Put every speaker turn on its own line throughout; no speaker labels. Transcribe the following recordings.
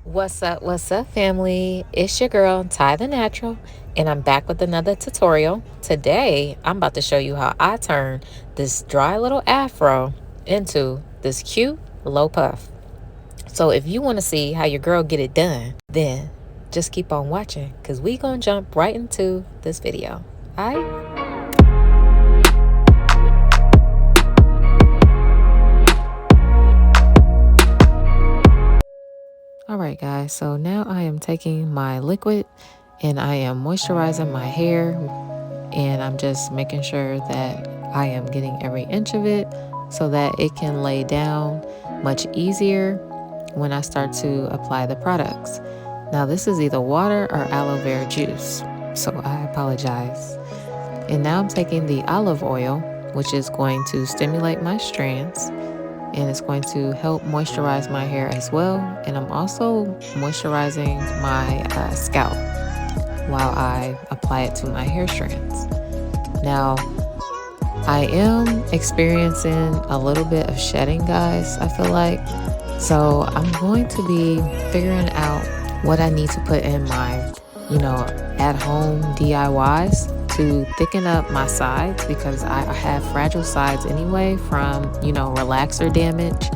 What's up, family? It's your girl, Ty the Natural, and I'm back with another tutorial. Today, I'm about to show you how I turn this dry little afro into this cute low puff. So if you want to see how your girl get it done, then just keep on watching because we gonna jump right into this video. All right? All right, guys, so now I am taking my liquid and I am moisturizing my hair, and I'm just making sure that I am getting every inch of it so that it can lay down much easier when I start to apply the products. Now, this is either water or aloe vera juice, so I apologize. And now I'm taking the olive oil, which is going to stimulate my strands and it's going to help moisturize my hair as well. And I'm also moisturizing my scalp while I apply it to my hair strands. Now, I am experiencing a little bit of shedding, guys, I feel like. So I'm going to be figuring out what I need to put in my, at-home DIYs to thicken up my sides, because I have fragile sides anyway from, relaxer damage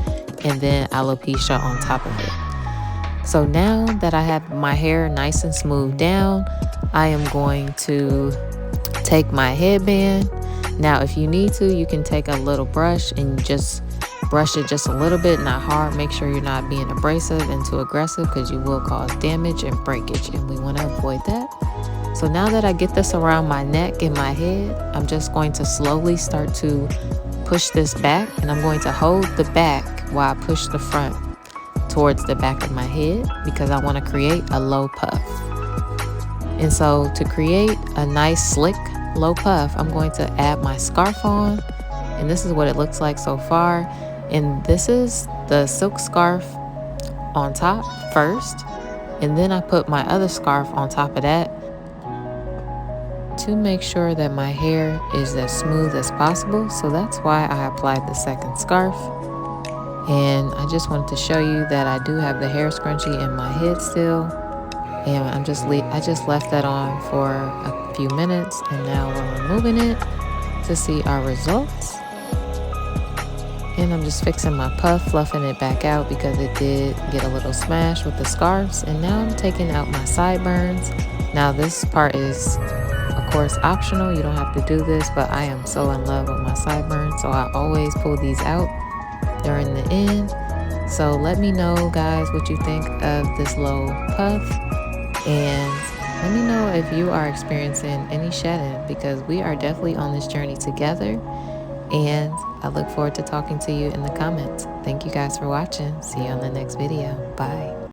and then alopecia on top of it. So now that I have my hair nice and smooth down, I am going to take my headband. Now, if you need to, you can take a little brush and just brush it just a little bit, not hard. Make sure you're not being abrasive and too aggressive because you will cause damage and breakage, and we want to avoid that. So now that I get this around my neck and my head, I'm just going to slowly start to push this back, and I'm going to hold the back while I push the front towards the back of my head because I want to create a low puff. And so to create a nice slick low puff, I'm going to add my scarf on, and this is what it looks like so far. And this is the silk scarf on top first, and then I put my other scarf on top of that to make sure that my hair is as smooth as possible. So that's why I applied the second scarf. And I just wanted to show you that I do have the hair scrunchie in my head still, and I just left that on for a few minutes, and now we're removing it to see our results. And I'm just fixing my puff, fluffing it back out because it did get a little smashed with the scarves. And now I'm taking out my sideburns. Now this part is, of course, optional. You don't have to do this, but I am so in love with my sideburns, so I always pull these out during the end. So let me know, guys, what you think of this low puff, and let me know if you are experiencing any shedding, because we are definitely on this journey together. And I look forward to talking to you in the comments. Thank you guys for watching. See you on the next video. Bye.